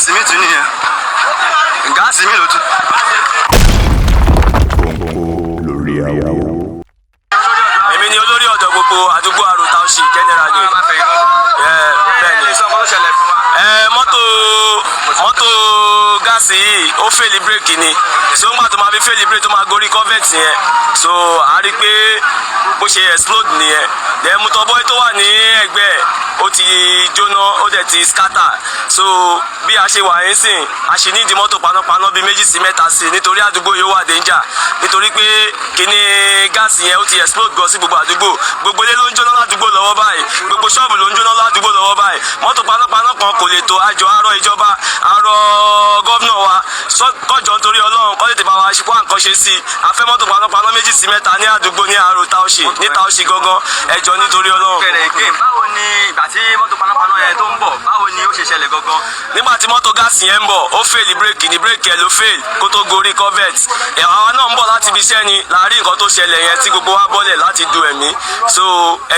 gáàsì mi tún nìyẹn gáàsì mi ló tún. èmi ni olórí ọ̀dọ́ gbogbo àdúgbò àròtà òsì generally. mọ́tò gáàsì yìí ó fèlì bírèkì ni so ń gbà tó máa fi fèlì bírèkì tó máa gorí covert yẹn so a rí i pé bó ṣe explode nìyẹn then motor boy tó wà ní ẹ̀gbẹ́ ó ti jóná ó dẹ̀ ti scatter so bí a ṣe wà yín sìn a ṣì ní ìdí mọ́tò panápaná bíi 2 sí 3 sí nítorí àdúgbò yóò wà danger nítorí pé kíní gáàsì yẹn ó ti explode gan sí gbogbo àdúgbò gbogbo ilé ló ń jóná ládùúgbò lọ́wọ́ báyìí gbogbo ṣọ́ọ̀bù ló ń jóná ládùúgbò lọ́wọ́ báyìí mọ́tò panápaná kan kò lè tó àjọ àárọ̀ ìjọba àárọ̀ gọ́vnà wa kọjọ nítorí ọlọ́run kọ́ tètè bá wa ṣe kó àǹkan ṣe sí i afẹ́ mọ́tò panápaná 2 sí 3 ní àdúgbò ní àárọ̀ táwọ̀ṣì ní táwọ̀ṣì gangan ẹjọ́ nítorí ọlọ́run. báwo ni ìgbà tí mọ́tò panápaná yẹn tó ń bọ̀ báwo ni ó ṣe ṣẹlẹ̀ gangan. nígbà tí mọ́tò gáàsì yẹn ń bọ̀ ó fèlì bírèkì ní bírèkì ẹ̀ ló fèlì kó tó gorí covert àwa náà ń bọ̀ láti ibi iṣẹ́ ni láàárín nǹkan tó ṣẹlẹ̀ yẹn tí gbogbo wa bọ́lẹ̀ láti du ẹ̀mí so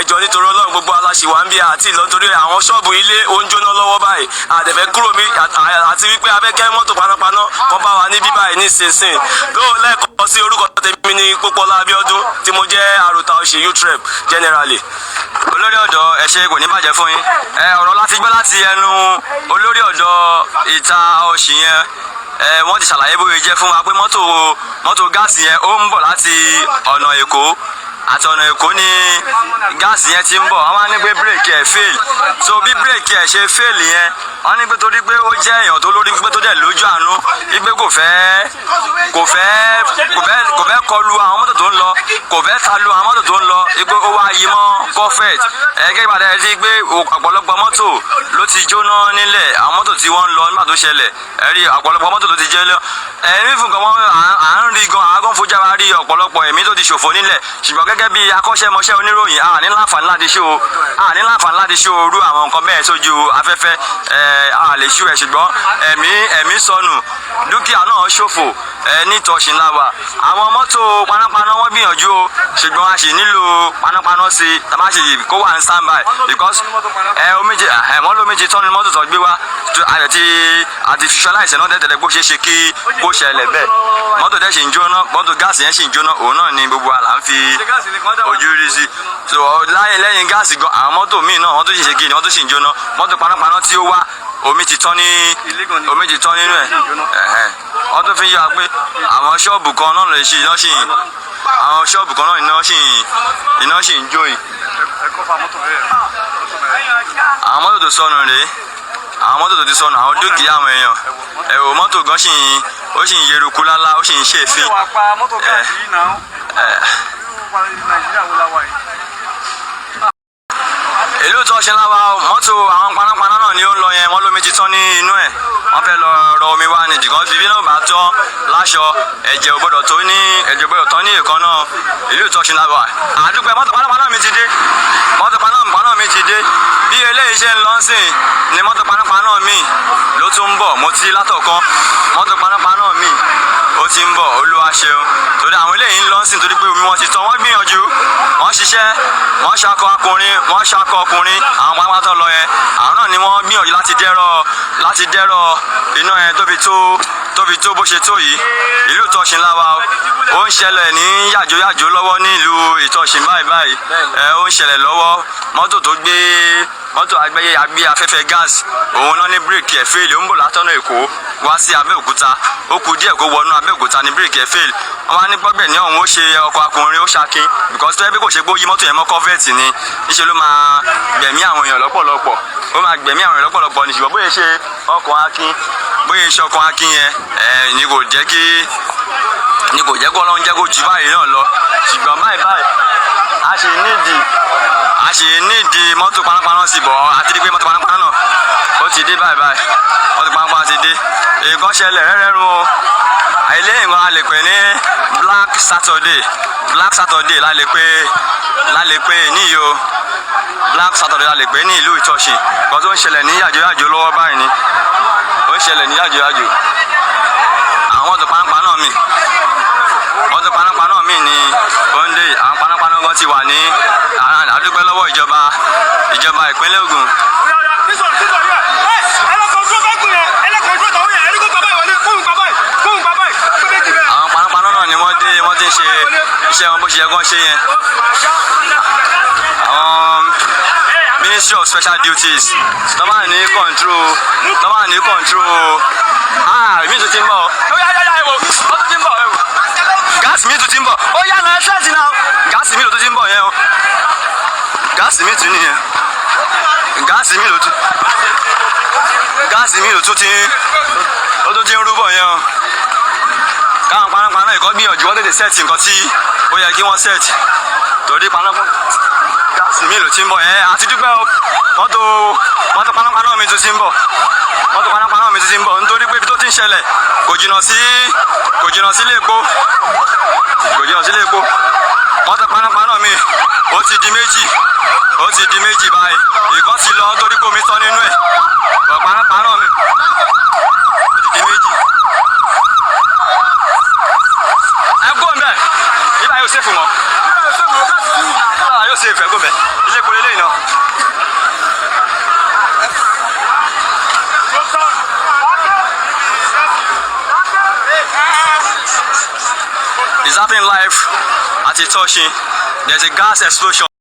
ẹjọ́ nítorí ọlọ́run gbogbo aláṣìwà ń bí àti ìlọ nítorí àwọn ṣọ́ọ̀bù ilé ó ń jóná lọ́wọ́ báyìí àdẹ̀fẹ́ kúrò mi àti wípé abẹ́kẹ́ mọ́tò panápaná kan bá wa níbí báyìí ní ìsinsìn lóò lẹ́ẹ̀kọ́ sí orúkọ tèmi ní Pópóọlá Abíọ́dún tí mo jẹ́ àròtà òsì youth rep generally. olórí ọ̀dọ́ ẹ ṣé kò ní bàjẹ́ fún yín ọ̀rọ̀ láti gbọ́ láti ẹnu olórí ọ̀dọ́ ìta òsì yẹn wọ́n ti ṣàlàyé bóyá jẹ́ fún wa pé mọ́tò gáàsì yẹn ó ń bọ̀ láti ọ̀nà Èkó àti ọ̀nà Èkó ní gáàsì yẹn ti ń bọ̀ wọ́n á ní pé bírèkì ẹ̀ fail so bí bírèkì ẹ̀ ṣe fail yẹn wọ́n ní pé torí pé ó jẹ́ èèyàn tó lórí pípé tó dẹ̀ lójú àánú wípé kò fẹ́ kọlu àwọn mọ́tò tó ń lọ kò fẹ́ ta lu àwọn mọ́tò tó ń lọ wípé ó wá yí mọ́ covert gẹ́gẹ́ bá dẹ̀ rí pé ọ̀pọ̀lọpọ̀ mọ́tò ló ti jóná nílẹ̀ àwọn mọ́tò tí wọ́n ń lọ nígbà tó ṣẹlẹ̀ ẹ̀rí ọ̀pọ̀lọpọ̀ mọ́tò ló ti jẹ́ lọ ẹ̀mí fún kan à ń rí gan àgọ́ fojú ara rí ọ̀pọ̀lọpọ̀ ẹ̀mí tó ti ṣòfò nílẹ̀ ṣùgbọ́n gẹ́gẹ́ bí akọ́ṣẹ́mọṣẹ́ oníròyìn a ní láǹfààní láti ṣó orú àwọn nǹkan bẹ́ẹ̀ sójú afẹ́fẹ́ a lè ṣú ẹ̀ ṣùgbọ́n ẹ̀mí sọnù dúkìá náà ṣòfò nítòsí ńlá wa àwọn mọ́tò panápaná wọ́n gbìyànjú o ṣùgbọ́n a sì nílò panápaná sí i tàbá sì kó wà ní standby because wọ́n ló méje tọ́nu mọ́tò tó gbé wá àti visualize náà tẹ̀tẹ̀lẹ̀ bó ṣe ṣe kí kó ṣẹlẹ̀ bẹ́ẹ̀ mọ́tò dẹ̀ sì ń jóná mọ́tò gáàsì yẹn sì ń jóná òun náà ni gbogbo àlà ń fi ojú rí sí so lẹ́yìn gáàsì gan àwọn mọ́tò míì náà wọ́n tó ṣe kí ni wọ́n tó sì ń jóná mọ́tò panápaná tí ó wá omi ti tán nínú ẹ̀ wọ́n tó fi yára pé àwọn ṣọ́ọ̀bù kan náà lè ṣe àwọn ṣọ́ọ̀bù kan náà iná sì ń jó yìí. àwọn mọ́tò tó sọnù rèé àwọn mọ́tò tó ti sọnù àwọn dúkìá àwọn èèyàn ẹ̀wò mọ́tò gan ó sì ń yeruku lálá ó sì ń ṣèfín. ìlú tó ṣe láwa mọ́tò àwọn panápaná náà ni ó ń lọ yẹn wọ́n lómi ti tán ní inú ẹ̀ wọ́n fẹ́ lọ rọ omi wá ní jìgàn bíbí náà bá tán láṣọ ẹ̀jẹ̀ ò gbọ́dọ̀ tán ní èèkàn náà ìlú tó ṣe láwa àdúgbò mọ́tò panápaná mi ti dé bí eléyìí ṣe ń lọ sìn ni mọ́tò panápaná mi ló tún ń bọ̀ mo ti látọ̀kan mọ́tò panápaná mi ó ti ń bọ̀ Olúwa ṣeun torí àwọn eléyìí ń lọ sìn torí pé omi wọn ti tán wọ́n gbìyànjú wọ́n ṣiṣẹ́ wọ́n ṣakọ ọkùnrin àwọn pápátọ̀ lọ yẹn àwọn náà ni wọ́n gbìyànjú láti dẹ́rọ̀ iná yẹn tóbi tó bó ṣe tó yìí ìlú Ìtọ̀ṣìn láwa ó ń ṣẹlẹ̀ ní yàjóyàjó lọ́wọ́ ní ìlú Ìtọ̀ṣìn báyìí ó ń ṣẹlẹ̀ lọ́wọ́ mọ́tò Gbe Afefe Gaasi òun náà ní bírèkì ẹ̀ fèèlì ó ń bọ̀ látọ̀nà Èkó wá sí Abẹ́òkúta ó kù díẹ̀ kó wọnú Abẹ́òkúta ní bírèkì ẹ̀ fèèlì wọ́n wá ní gbọ́gbẹ̀ ní ọ̀hún ó ṣe ọkọ̀ akùnrin ó ṣakin because tó yẹ bí kò ṣe gbó yí mọ́tò yẹn mọ́ covert ni níṣẹ́ ló máa gbẹ̀mí àwọn èèyàn lọ́pọ̀lọpọ̀ ní ṣùgbọ́n bóyá ṣe ọkọ̀ akin yẹn ni kò jẹ́ kó Ọlọ́run jẹ́ kó jù báyìí náà lọ ṣùgbọ́n báyìí a ṣe nídìí mọ́tò panápaná sí bọ̀ àti pé mọ́tò panápaná náà ó ti dé báyìí mọ́tò panápaná ti dé nǹkan ṣẹlẹ̀ rẹ́rẹ́rún o ilé ìwọ̀n a lè pè ní Black Saturday la lè pè níyì o Black Saturday la lè pè ní ìlú Ìtọ̀ṣìn kan tó ń ṣẹlẹ̀ ní yàjóyàjó lọ́wọ́ báyìí ni ó ń ṣẹlẹ̀ ní yàjóyàjó àwọn mọ́tò panápaná mi ni ó ń dé àwọn panápaná gan ti wà ní àdúgbò lọ́wọ́ ìjọba ìpínlẹ̀ Ògùn. iṣẹ́ wọn bó ṣe yẹ kán ṣe yẹn. Ministry of Special Duties tọ́ba ní control mi tún ti ń bọ̀ ó tún ti ń bọ̀ gáàsì mi tún ti ń bọ̀ ó yá náà ṣẹ́ẹ̀tì náà gáàsì mi ló tún ti ń bọ̀ yẹn o gáàsì mi tún nìyẹn gáàsì mi ló tún ti ń rúbọ̀ yẹn o káwọn panápaná ìkọ́ gbìyànjú wọ́n tètè sẹ́ẹ̀tì nǹkan tí ó yẹ kí wọ́n sẹ́ẹ̀tì torí panápaná gáàsì mi ló ti ń bọ̀ yẹn àti dúpẹ́ o mọ́tò panápaná mi tún ti ń bọ̀ nítorí pé ibi tó ti ń ṣẹlẹ̀ kò jìnnà sílé epo mọ́tò panápaná mi ó ti di méjì báyìí ìkan ti lọ nítorí pé omi tán nínú ẹ̀ bọ̀ panápaná mi ó ti di méjì. ẹ gbọ́ mbẹ́ ibà yóò ṣèfù mọ́ yóò ṣèfù ẹ gbọ́ mbẹ́ ilé epo lélẹ́yìn náà. It's happening live at Itoshi. There's a gas explosion.